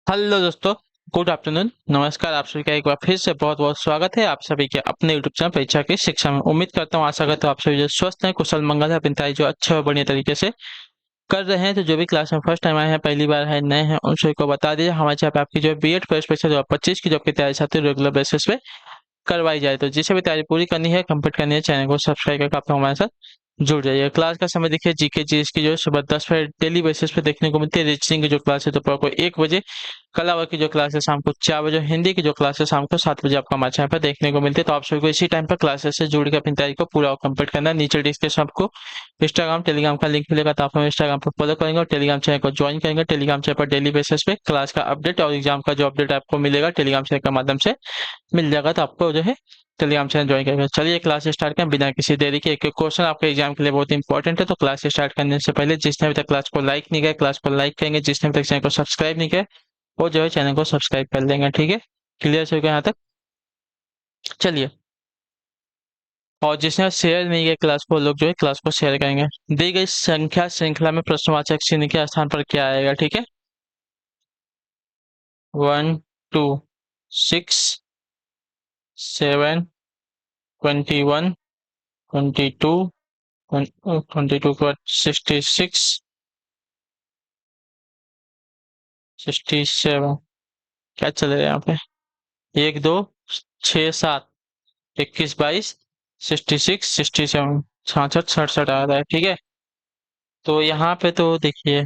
Hello दोस्तों। Good afternoon. नमस्कार। आप सभी का एक बार फिर से बहुत बहुत स्वागत है आप सभी के अपने यूट्यूब चैनल परीक्षा की शिक्षा में। उम्मीद करता हूँ, आशा करता हूँ आप सभी जो स्वस्थ हैं, कुशल मंगल है, अपनी तैयारी जो अच्छे और बढ़िया तरीके से कर रहे हैं। तो जो भी क्लास में फर्स्ट टाइम आए हैं, पहली बार है, नए हैं, उन सभी को बता दीजिए हमारे यहाँ पे आपकी जो बीएड प्रवेश परीक्षा 2025 की जॉब की तैयारी चाहते हैं रेगुलर बेसिस पे करवाई जाए। तो जिसे भी तैयारी पूरी करनी है, कंप्लीट करनी है, चैनल को सब्सक्राइब करके आप लोग हमारे साथ जुड़ जाइए। क्लास का समय देखिए, जीके जीएस की जो है सुबह 10 बजे डेली बेसिस पे देखने को मिलती है। रीजनिंग की जो क्लास है दोपहर को 1 बजे, कला वर्ग की जो क्लास है शाम को 4 बजे, हिंदी की जो क्लास है शाम को 7 बजे आपको हमारे चैनल पर देखने को मिलती है। तो आप सभी को इसी टाइम पर क्लासेस से जुड़ के अपनी तैयारी को पूरा कंप्लीट करना है। नीचे डिस्क्रिप्शन आपको इंस्टाग्राम टेलीग्राम का लिंक मिलेगा, तो आप हमें इंस्टाग्राम पर फॉलो करेंगे और टेलीग्राम चैनल को ज्वाइन करेंगे। टेलीग्राम चैनल पर डेली बेसिस पे क्लास का अपडेट और एग्जाम का जो अपडेट आपको मिलेगा टेलीग्राम चैनल के माध्यम से मिल जाएगा। तो आपको जो है टेलीग्राम चैनल ज्वाइन करेंगे। चलिए क्लास स्टार्ट करें बिना किसी देरी के। एक क्वेश्चन आपके एग्जाम के लिए बहुत इंपॉर्टेंट है। तो क्लास स्टार्ट करने से पहले जिसने अभी तक क्लास को लाइक नहीं किया, क्लास को लाइक करेंगे। जिसने अभी तक चैनल को सब्सक्राइब नहीं किया, वो जो है चैनल को सब्सक्राइब कर लेंगे। ठीक है, क्लियर हो गया यहाँ तक? चलिए। और जिसने शेयर नहीं किया क्लास को, वो लोग जो है क्लास को शेयर करेंगे। दी गई संख्या श्रृंखला में प्रश्नवाचक चिन्ह के स्थान पर क्या आएगा? ठीक है, 1, 2, 6, 7, 21, 22, 22 के बाद 66, 67। क्या चल रहा है यहाँ पे? 1, 2, 6, 7, 21, 22, 66, 67, 66, 67 आ रहा है। ठीक है, तो यहाँ पे तो देखिए,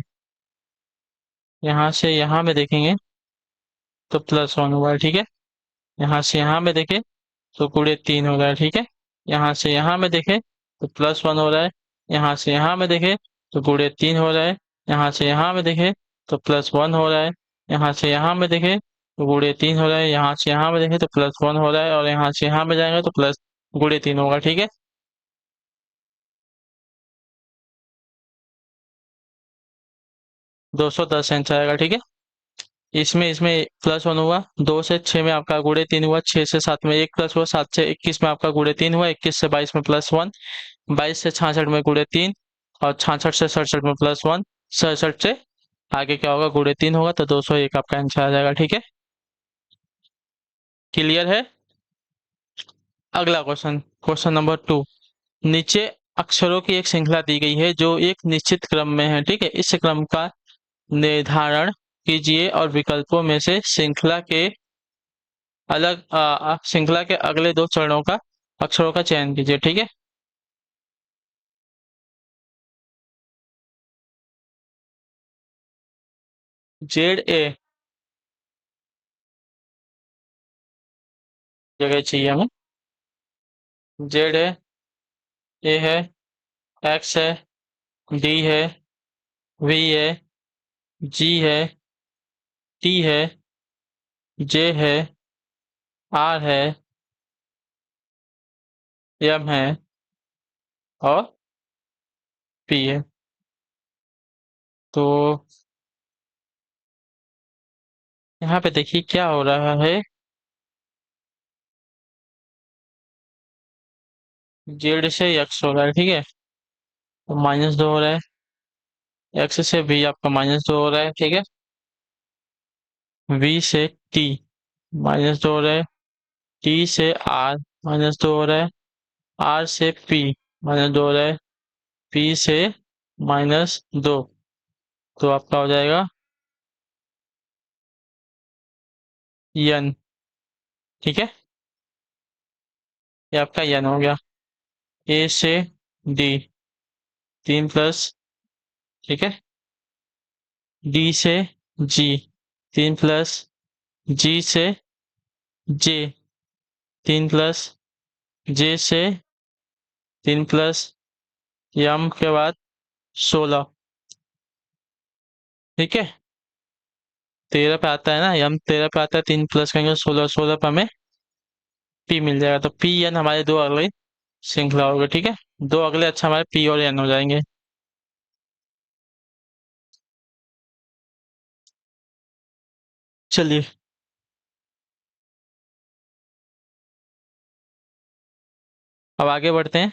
यहाँ से यहाँ में देखेंगे तो +1 हुआ है। ठीक है, यहाँ से यहाँ में देखें तो ×3 हो रहा है। ठीक है, यहाँ से यहाँ में देखें तो +1 हो रहा है। यहाँ से यहाँ में देखें तो ×3 हो रहा है। यहाँ से यहाँ में देखें तो +1 हो रहा है। यहाँ से यहाँ में देखें तो ×3 हो रहा है। यहाँ से यहाँ में देखें तो +1 हो रहा है, और यहाँ से यहाँ में जाएंगे तो प्लस ×3 होगा। ठीक है, 210 आंसर आएगा। ठीक है, इसमें इसमें +1 हुआ, 2 से 6 में आपका ×3 हुआ, 6 से 7 में 1 प्लस हुआ, 7 से 21 में आपका ×3 हुआ, 21 से 22 में +1, 22 से 66 में ×3, और 66 से 67 में +1, 67 से आगे क्या होगा? ×3 होगा, तो 201 आपका आंसर आ जाएगा। ठीक है, क्लियर है? अगला क्वेश्चन, क्वेश्चन नंबर 2। नीचे अक्षरों की एक श्रृंखला दी गई है जो एक निश्चित क्रम में है। ठीक है, इस क्रम का निर्धारण कीजिए और विकल्पों में से श्रृंखला के अगले दो चरणों का अक्षरों का चयन कीजिए। ठीक है, ZA जगह चाहिए हमें। जेड है, ए है, एक्स है, डी है, वी है, जी है, टी है, जे है, आर है, एम है, और पी है। तो यहाँ पे देखिए क्या हो रहा है। जेड से एक्स हो रहा है। ठीक है, तो -2 हो रहा है। एक्स से वी आपका -2 हो रहा है। ठीक है, वी से टी -2 हो रहा है। टी से आर -2 हो रहा है। आर से पी -2 हो रहा है। पी से -2, तो आपका हो जाएगा यन। ठीक है, ये आपका यन हो गया। ए से डी 3+, ठीक है। डी से जी 3+, जी से जे 3+, जे से 3+, यम के बाद 16। ठीक है, 13 पे आता है ना, यम 13 पे आता है, 3+ करेंगे 16, 16 पे हमें पी मिल जाएगा। तो पी एन हमारे दो अगले श्रृंखला हो गए। ठीक है, दो अगले अच्छा हमारे पी और एन हो जाएंगे। चलिए, अब आगे बढ़ते हैं।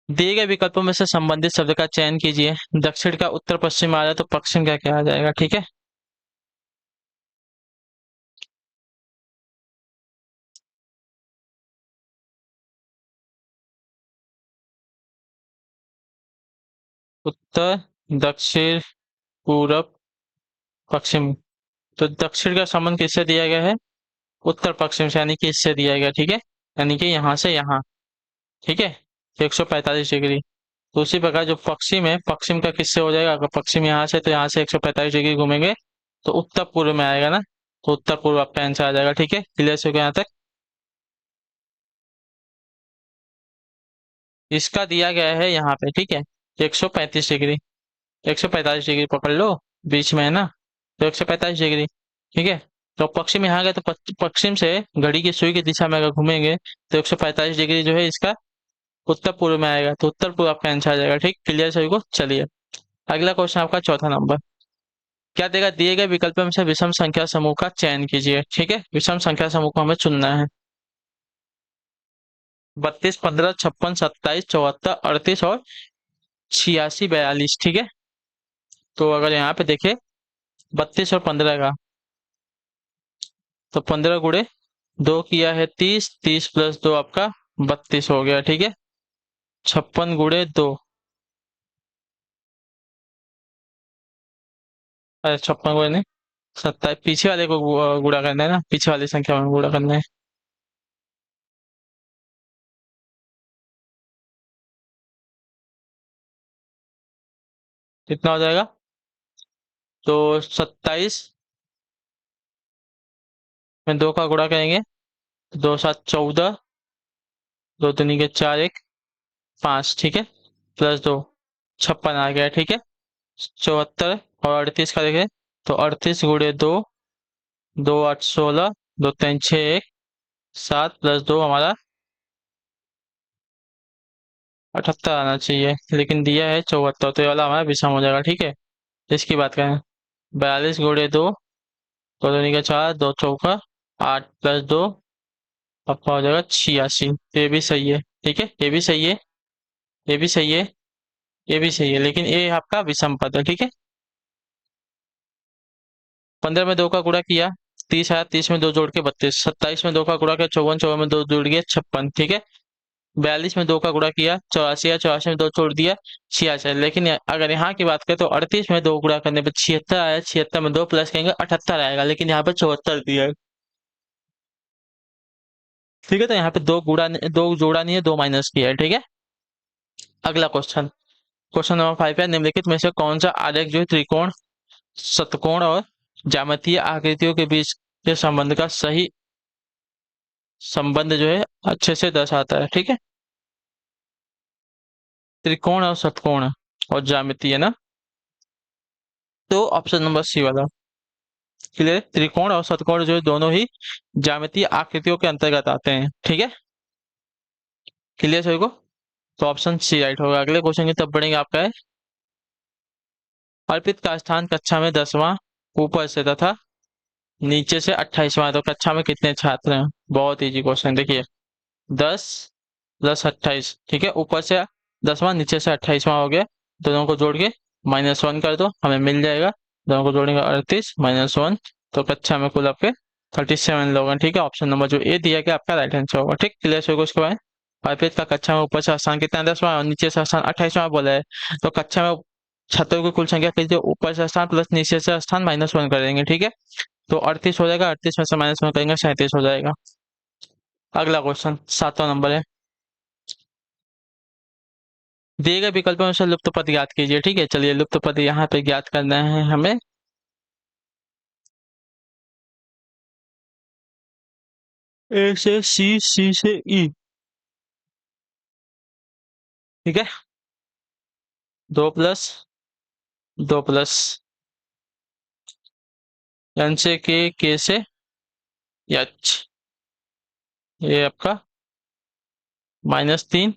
दिए गए विकल्पों में से संबंधित शब्द का चयन कीजिए। दक्षिण का उत्तर पश्चिम आ रहा है तो पश्चिम का क्या आ जाएगा? ठीक है, उत्तर, दक्षिण, पूरब, पश्चिम। तो दक्षिण का संबंध किससे दिया गया है? उत्तर पश्चिम से, यानी कि इससे दिया गया। ठीक है, यानी कि यहाँ से यहाँ। ठीक है, 145 डिग्री। तो उसी प्रकार जो पश्चिम है, पश्चिम का किससे हो जाएगा? अगर पश्चिम यहाँ से, तो यहाँ से 145 डिग्री घूमेंगे तो उत्तर पूर्व में आएगा ना। तो उत्तर पूर्व आपका आंसर आ जाएगा। ठीक है, क्लियर हो गया यहाँ तक? इसका दिया गया है यहाँ पे। ठीक है, 135 डिग्री। 145 डिग्री पकड़ लो, बीच में है ना, तो 145 डिग्री। ठीक है, तो पश्चिम यहाँ गए तो पश्चिम से घड़ी की सुई की दिशा में अगर घूमेंगे तो 145 डिग्री जो है इसका उत्तर पूर्व में आएगा। तो उत्तर पूर्व आपका आंसर आ जाएगा। ठीक, क्लियर सभी को? चलिए, अगला क्वेश्चन आपका चौथा नंबर। क्या देगा? दिए गए विकल्प में से विषम संख्या समूह का चयन कीजिए। ठीक है, विषम संख्या समूह को हमें चुनना है। 32, 15, 56, 27, 74, 38 और 86, 42। ठीक है, तो अगर यहाँ पे देखे 32 और 15 का, तो 15 गुणे 2 किया है 30, 30 प्लस 2 आपका 32 हो गया। ठीक है, 56 गुणे 2, अरे 56 गुणे नहीं, 27, पीछे वाले को गुणा करना है ना, पीछे वाली संख्या में गुणा करना है। कितना हो जाएगा? तो 27 में 2 का गुणा करेंगे, 2 7 14, 2 दूनी के 4, 1 5। ठीक है, प्लस 2, 56 आ गया। ठीक है, 74 और 38 का देखें तो 38 गुणे 2, 2 8 16, 2 3 6 1 7 प्लस 2 हमारा 78 आना चाहिए, लेकिन दिया है 74, तो ये वाला हमारा विषम हो जाएगा। ठीक है, इसकी बात करें 42 गुणे 2, 2 दूनी के 4, 2 चौका 8 प्लस 2 आपका हो जाएगा 86। तो ये भी सही है। ठीक है, ये भी सही है, ये भी सही है, ये भी सही है, लेकिन ये आपका विषम पद है। ठीक है, 15 में 2 का गुणा किया 30 आया, 30 में 2 जोड़ के 32, 27 में 2 का गुणा किया 54, 54 में 2 जोड़ के 56। ठीक है, 42 में 2 का गुणा किया 84 आया, 84 में 2 जोड़ दिया 86। लेकिन अगर यहाँ की बात करें तो 38 में 2 गुणा करने पर 76 आया, 76 में 2 प्लस करेंगे 78 आएगा, लेकिन यहाँ पे 74 दिया है। ठीक है, तो यहाँ पे दो जोड़ा नहीं है, दो माइनस किया है। ठीक है, अगला क्वेश्चन, क्वेश्चन नंबर 5 है। निम्नलिखित में से कौन सा आलेख जो है त्रिकोण, षटकोण और ज्यामितीय आकृतियों के बीच के संबंध का सही संबंध जो है अच्छे से दर्शाता है? ठीक है, त्रिकोण और षटकोण और ज्यामिति है ना, तो ऑप्शन नंबर सी वाला क्लियर। त्रिकोण और षटकोण जो है दोनों ही ज्यामितीय आकृतियों के अंतर्गत आते हैं। ठीक है, क्लियर सभी को? तो ऑप्शन सी राइट होगा। अगले क्वेश्चन की तब बढ़ेंगे, आपका है अर्पित का स्थान कक्षा में 10वां ऊपर से तथा नीचे से 28वां, तो कक्षा में कितने छात्र हैं? बहुत इजी क्वेश्चन, देखिए 10 + 28। ठीक है, ऊपर से 10वां, नीचे से 28वां हो गया, दोनों को जोड़ के -1 कर दो, हमें मिल जाएगा। दोनों को जोड़ेंगे 38 -1, तो कक्षा में कुल आपके 37 लोग हैं। ठीक है, ऑप्शन नंबर जो ए दिया गया आपका राइट आंसर होगा। ठीक, क्लियर होगा उसके बाद। अर्पित का कक्षा में ऊपर से स्थान कितना है? 10वां, और नीचे से स्थान 28वां बोला है, तो कक्षा में छात्रों की कुल संख्या कीजिए, ऊपर से स्थान प्लस नीचे से स्थान -1 कर देंगे। ठीक है, तो 38 हो जाएगा, 38 में से -1 करेंगे 37 हो जाएगा। अगला क्वेश्चन 7वां नंबर है। दिए गए विकल्पों में से लुप्त पद ज्ञात कीजिए। ठीक है, चलिए लुप्त पद यहाँ पे ज्ञात करना है हमें। ए से सी, सी से ई। ठीक है, 2 + 2 + एन से के से एच, ये आपका -3,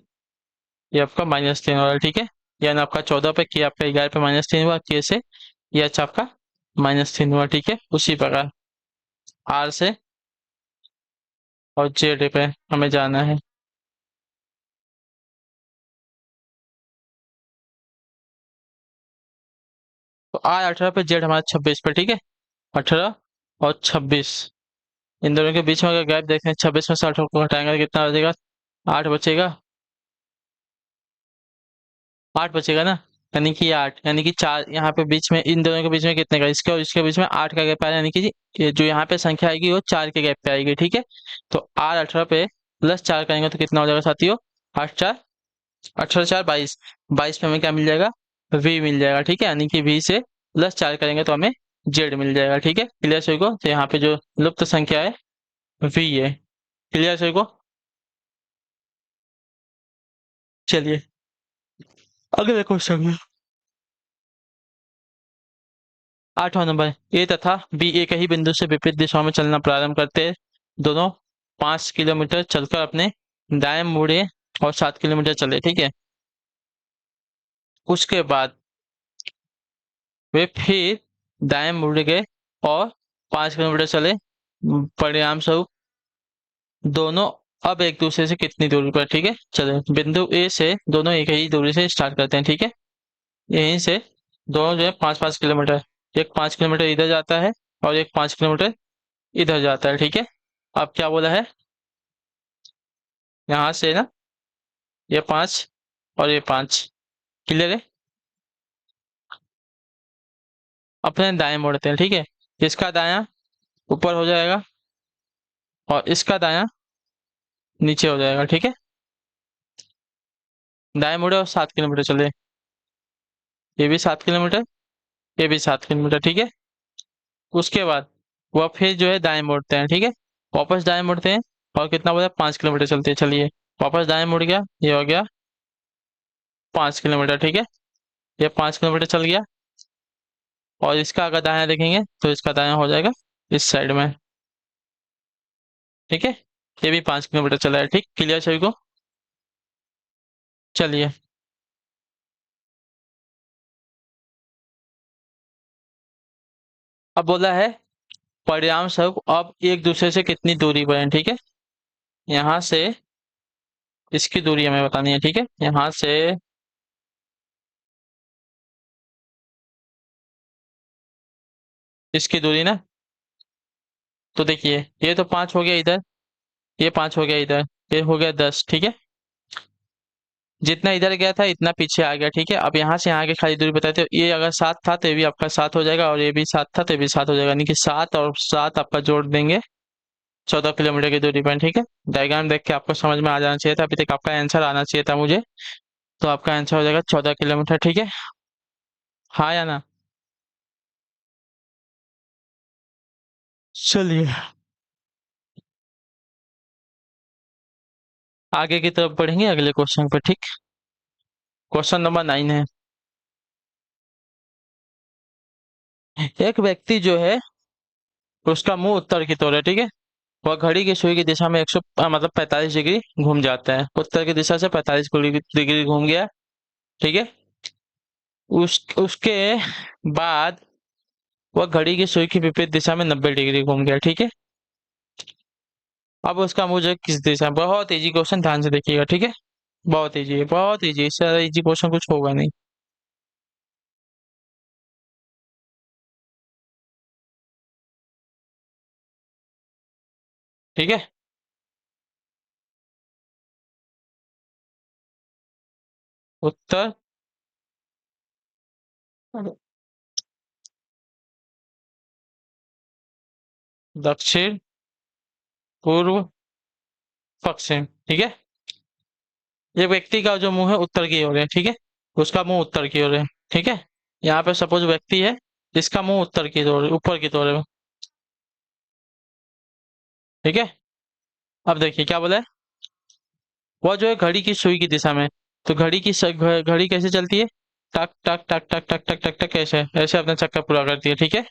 ये आपका -3 हो रहा है। ठीक है, यानी आपका 14 पे के, आपका 11 पे -3 हुआ, के से एच आपका -3 हुआ। ठीक है, उसी प्रकार आर से और जेड पे हमें जाना है। तो आर 18 पे, जेड हमारा 26 पे, ठीक है। 18 और 26, इन दोनों के बीच में अगर गैप देखें, 26 में से 18 को घटाएंगे तो कितना बचेगा? 8 बचेगा। 8 बचेगा ना, यानी कि 8, यानी कि 4 यहाँ पे बीच में, इन दोनों के बीच में कितने का, इसके और इसके बीच में 8 का गैप आया, यानी कि ये जो यहाँ पे संख्या आएगी वो 4 के गैप पे आएगी, ठीक है। तो आर 18 पे प्लस 4 करेंगे तो कितना हो जाएगा साथियों? 8 4, 18 4 22, 22 पे हमें क्या मिल जाएगा? वी मिल जाएगा, ठीक है। यानी कि वी से प्लस 4 करेंगे तो हमें जेड मिल जाएगा, ठीक है। क्लियर सभी को? तो यहाँ पे जो लुप्त संख्या है वी है। क्लियर सभी को? चलिए अगले क्वेश्चन। 8वां नंबर, ए तथा बी एक ही बिंदु से विपरीत दिशाओं में चलना प्रारंभ करते हैं। दोनों 5 किलोमीटर चलकर अपने दाएं मुड़े और 7 किलोमीटर चले, ठीक है। उसके बाद वे फिर दाएं मुड़ गए और 5 किलोमीटर चले। परिणाम स्वरूप दोनों अब एक दूसरे से कितनी दूरी पर, ठीक है। चले बिंदु ए से दोनों एक ही दूरी से स्टार्ट करते हैं, ठीक है। यहीं से दोनों जो है 5 5 किलोमीटर, एक 5 किलोमीटर इधर जाता है और एक 5 किलोमीटर इधर जाता है, ठीक है। अब क्या बोला है यहाँ से ना, ये 5 और ये 5, क्लियर है। अपने दाएं मोड़ते हैं, ठीक है। इसका दायां ऊपर हो जाएगा और इसका दायां नीचे हो जाएगा, ठीक है। दाएं मुड़े और 7 किलोमीटर चले, ये भी 7 किलोमीटर, ये भी 7 किलोमीटर, ठीक है। उसके बाद वह फिर जो है दाएं मोड़ते हैं, ठीक है। वापस दाएं मुड़ते हैं और कितना बोला? 5 किलोमीटर चलते हैं। चलिए वापस दाएं मुड़ गया, ये हो गया 5 किलोमीटर, ठीक है। ये 5 किलोमीटर चल गया और इसका अगर दायां देखेंगे तो इसका दायां हो जाएगा इस साइड में, ठीक है। ये भी 5 किलोमीटर चला है, ठीक। क्लियर सभी को? चलिए अब बोला है परिणाम स्वरूप अब एक दूसरे से कितनी दूरी पर है, ठीक है। यहाँ से इसकी दूरी हमें बतानी है, ठीक है। यहाँ से इसकी दूरी ना, तो देखिए ये तो 5 हो गया इधर, ये 5 हो गया इधर, ये हो गया 10, ठीक है। जितना इधर गया था इतना पीछे आ गया, ठीक है। अब यहाँ से यहाँ की खाली दूरी बताते हो, ये अगर 7 था तो ये भी आपका 7 हो जाएगा और ये भी 7 था तो ये भी 7 हो जाएगा, यानी कि 7 और 7 आपका जोड़ देंगे 14 किलोमीटर की दूरी पर, ठीक है। डायग्राम देख के आपको समझ में आ जाना चाहिए था, अभी तक आपका आंसर आना चाहिए था मुझे। तो आपका आंसर हो जाएगा 14 किलोमीटर, ठीक है। हाँ या ना? चलिए आगे की तरफ बढ़ेंगे अगले क्वेश्चन पर, ठीक। क्वेश्चन नंबर 9 है। एक व्यक्ति जो है उसका मुंह उत्तर की तरफ है, ठीक है। वह घड़ी की सुई की दिशा में 100 मतलब 45 डिग्री घूम जाता है। उत्तर की दिशा से 45 डिग्री घूम गया, ठीक है। उसके बाद वह घड़ी की सुई की विपरीत दिशा में 90 डिग्री घूम गया, ठीक है। अब उसका मुंह जो है किस दिशा में, बहुत इजी क्वेश्चन, ध्यान से देखिएगा, ठीक है। बहुत इजी है, बहुत इजी, इससे ज्यादा इजी क्वेश्चन कुछ होगा नहीं, ठीक है। उत्तर, दक्षिण, पूर्व, पश्चिम, ठीक है। ये व्यक्ति का जो मुंह है उत्तर की ओर है, ठीक है। उसका मुंह उत्तर की ओर है, ठीक है। यहाँ पे सपोज व्यक्ति है, इसका मुंह उत्तर की ओर, ऊपर की ओर है, ठीक है। अब देखिए क्या बोला है, वह जो है घड़ी की सुई की दिशा में, तो घड़ी कैसे चलती है? टक टक टक टक टक टक टक टक, ऐसे ऐसे अपना चक्कर पूरा करती है, ठीक है।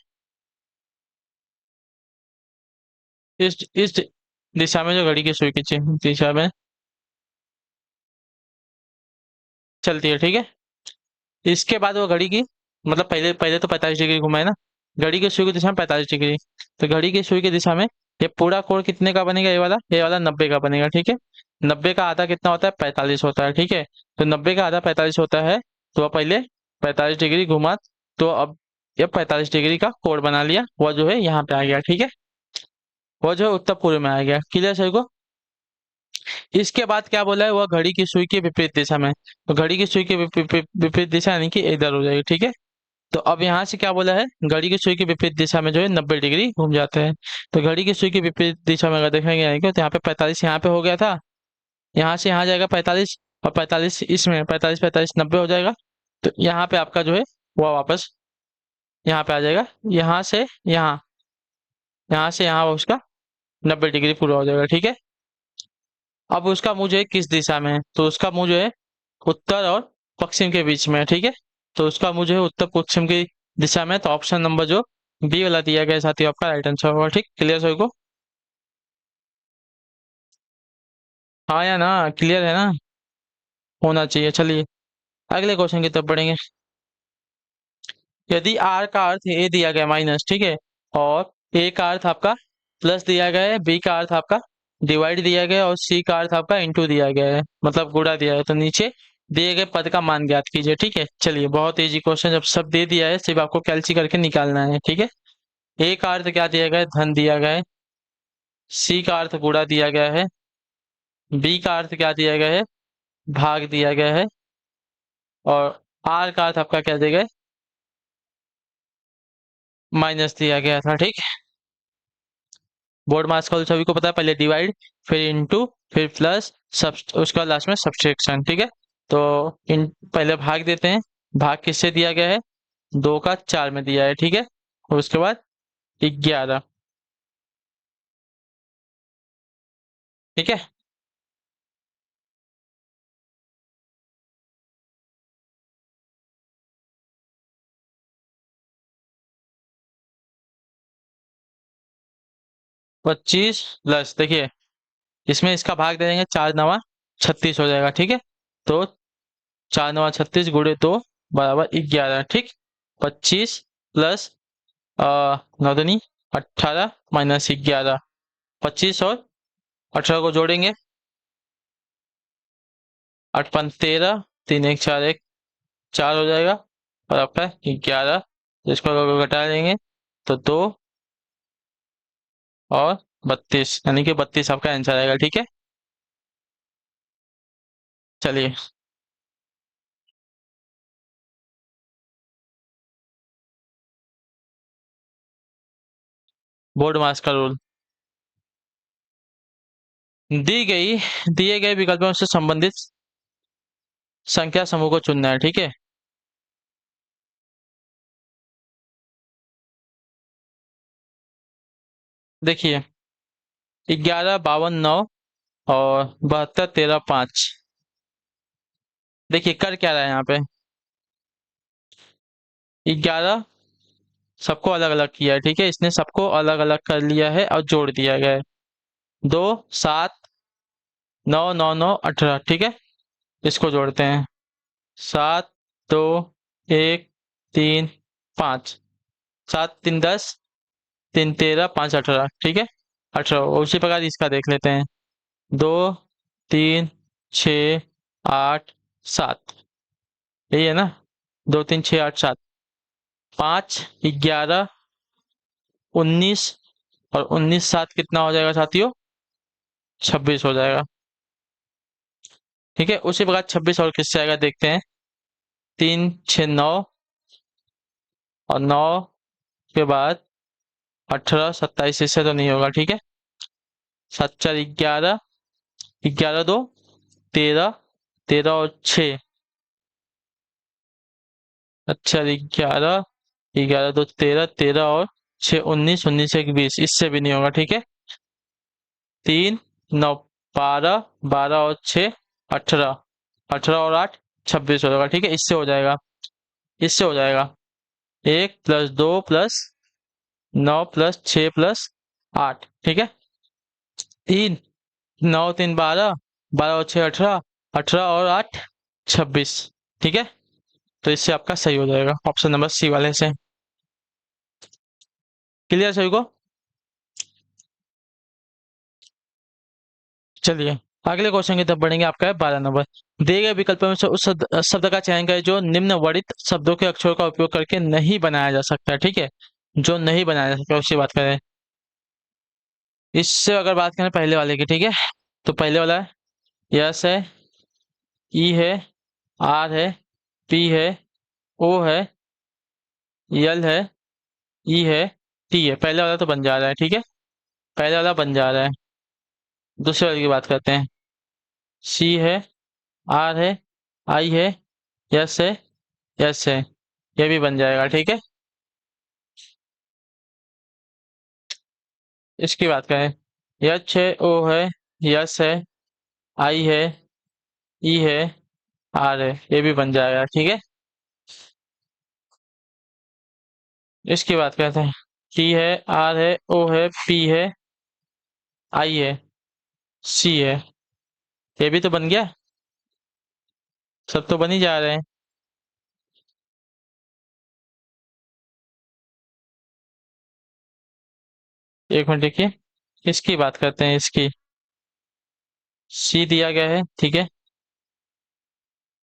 इस दिशा में जो घड़ी की सुई की दिशा में चलती है, ठीक है। इसके बाद वो घड़ी की, मतलब पहले पहले तो 45 डिग्री घुमाए ना, घड़ी की सुई की दिशा में 45 डिग्री, तो घड़ी की सुई की दिशा में ये पूरा कोण कितने का बनेगा? ये वाला 90 का बनेगा, ठीक है। 90 का आधा कितना होता है? 45 होता है, ठीक है। तो 90 का आधा 45 होता है, तो वह पहले 45 डिग्री घुमा। तो अब ये 45 डिग्री का कोण बना लिया, वो जो है यहाँ पे आ गया। ठीक है, वो जो है उत्तर पूर्व में आ गया। क्लियर सभी को? इसके बाद क्या बोला है, वह घड़ी की सुई के विपरीत दिशा में। तो घड़ी की सुई के विपरीत दिशा यानी कि इधर हो जाएगी। ठीक है, तो अब यहाँ से क्या बोला है, घड़ी की सुई की विपरीत दिशा में जो है 90 डिग्री घूम जाते हैं। तो घड़ी की सुई की विपरीत दिशा में अगर देखेंगे यानी कि, तो यहाँ पे 45 यहाँ पे हो गया था, यहाँ से यहाँ जाएगा 45, और 45 इसमें, 45 45 90 हो जाएगा। तो यहाँ पे आपका जो है वह वापस यहाँ पे आ जाएगा, यहाँ से यहाँ, यहाँ से यहाँ उसका 90 डिग्री पूरा हो जाएगा। ठीक है, अब उसका मुंह जो है किस दिशा में है, तो उसका मुंह जो है उत्तर और पश्चिम के बीच में है। ठीक है, तो उसका मुंह जो है उत्तर पश्चिम की दिशा में है, तो ऑप्शन नंबर जो बी वाला दिया गया है साथी आपका राइट आंसर होगा। ठीक, क्लियर सभी को? हाँ या ना, क्लियर है ना? होना चाहिए। चलिए अगले क्वेश्चन की तरफ बढ़ेंगे। यदि आर का अर्थ ए दिया गया माइनस, ठीक है, और ए का अर्थ आपका प्लस दिया गया है, बी का अर्थ आपका डिवाइड दिया गया है, और सी का अर्थ आपका इंटू दिया गया है, मतलब गुणा दिया है, तो नीचे दिए गए पद का मान ज्ञात कीजिए। ठीक है, चलिए बहुत इजी क्वेश्चन, जब सब दे दिया है सिर्फ आपको कैलसी करके निकालना है। ठीक है, ए का अर्थ क्या दिया गया है, धन दिया गया है, सी का अर्थ गुणा दिया गया है, बी का अर्थ क्या दिया गया है, भाग दिया गया है, और आर का अर्थ आपका क्या दिया गया है, माइनस दिया गया था। ठीक, बोर्ड मास का सभी को पता है, पहले डिवाइड, फिर इंटू, फिर प्लस, सब उसका लास्ट में सब्सट्रैक्शन। ठीक है, तो इन पहले भाग देते हैं। भाग किससे दिया गया है, 2 का 4 में दिया है। ठीक है, और उसके बाद 11। ठीक है, 25 प्लस, देखिए इसमें इसका भाग दे देंगे, 4 9 36 हो जाएगा। ठीक है, तो 4 9 36 गुणे 2 बराबर 11। ठीक, 25 प्लस 9 18 माइनस 11, 25 और 18 को जोड़ेंगे, 8 5 13, 3 1 4 1 4 हो जाएगा, और आपका 11, जिसको अगर घटा देंगे तो 2 और 32, यानी कि 32 आपका आंसर आएगा। ठीक है, चलिए बोर्ड मास का रूल। दी गई दिए गए विकल्पों से संबंधित संख्या समूह को चुनना है। ठीक है, देखिए 11 52 9 और 72 13 5। देखिए कर क्या रहा है यहाँ पे, 11 सबको अलग अलग किया है। ठीक है, इसने सबको अलग अलग कर लिया है और जोड़ दिया गया है। 2 7 9 9 9 18। ठीक है, इसको जोड़ते हैं, 7 2 1 3 5, 7 3 10, 3 13 5 18। ठीक है, 18। उसी प्रकार इसका देख लेते हैं, 2 3 6 8 7, यही है ना, 2 3 6 8 7, 5 11 19, और 19 7 कितना हो जाएगा साथियों, 26 हो जाएगा। ठीक है, उसी प्रकार 26 और किससे आएगा देखते हैं, 3 6 9, और 9 के बाद 18 27, इससे तो नहीं होगा। ठीक है, 7 4 11, 11 2 13, 13 और 6, अच्छा 11, 11 2 13, 13 और 6 19, 19 1 20, इससे भी नहीं होगा। ठीक है, 3 9 12, 12 और 6 18, 18 और 8 26 हो जाएगा। ठीक है, इससे हो जाएगा, इससे हो जाएगा, 1 प्लस 2 प्लस 9 प्लस 6 प्लस 8। ठीक है, 3 9 3 12, 12 और 6 18, 18 और 8 26। ठीक है, तो इससे आपका सही हो जाएगा ऑप्शन नंबर सी वाले से। क्लियर सभी को? चलिए अगले क्वेश्चन की तरफ बढ़ेंगे। आपका है 12 नंबर। दिए गए विकल्पों में से उस शब्द का चयन करें जो निम्न वर्णित शब्दों के अक्षरों का उपयोग करके नहीं बनाया जा सकता। ठीक है, जो नहीं बनाया जा सकता उसकी बात करें। इससे अगर बात करें पहले वाले की, ठीक है, तो पहले वाला है यस है, ई है, आर है, पी है, ओ है, यल है, ई है, टी है। पहले वाला तो बन जा रहा है, ठीक है, पहले वाला बन जा रहा है। दूसरे वाले की बात करते हैं। सी है, आर है, आई है, यस है, यस है, ये भी बन जाएगा। ठीक है, इसकी बात करें। यच है, ओ है, यस है, आई है, ई है, आर है, ये भी बन जाएगा। ठीक है, इसकी बात करते हैं। टी है, आर है, ओ है, पी है, आई है, सी है, ये भी तो बन गया। सब तो बन ही जा रहे हैं। एक मिनट देखिए, इसकी बात करते हैं। इसकी सी दिया गया है, ठीक है,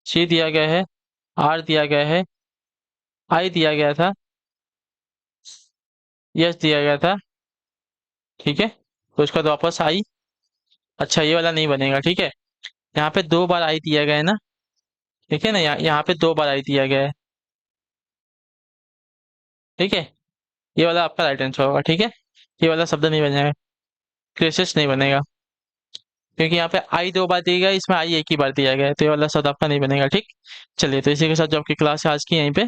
सी दिया गया है, आर दिया गया है, आई दिया गया था, यस दिया गया था। ठीक है, तो उसका तो वापस आई। अच्छा, ये वाला नहीं बनेगा। ठीक है, यहाँ पे 2 बार आई दिया गया है ना। ठीक है ना, यहाँ पे 2 बार आई दिया गया है। ठीक है, ये वाला आपका राइट आंसर होगा। ठीक है, ये वाला शब्द नहीं बनेगा, क्रेसिस नहीं बनेगा, क्योंकि यहाँ पे आई 2 बार दी गई, इसमें आई एक ही बार दिया गया है, तो ये वाला शब्द आपका नहीं बनेगा। ठीक, चलिए, तो इसी के साथ जो आपकी क्लास है आज की यहीं पे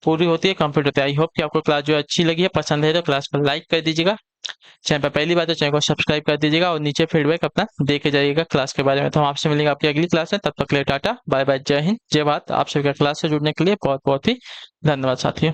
पूरी होती है, कंप्लीट होती है। आई होप कि आपको क्लास जो है अच्छी लगी है, पसंद है, तो क्लास को लाइक कर दीजिएगा। चैनल पर पहली बार तो चैनल को सब्सक्राइब कर दीजिएगा और नीचे फीडबैक अपना देके जाइएगा क्लास के बारे में। तो हम आपसे मिलेंगे आपकी अगली क्लास में। तब तक के लिए टाटा बाय बाय, जय हिंद, जय भारत। आप सभी का क्लास से जुड़ने के लिए बहुत बहुत ही धन्यवाद साथियों।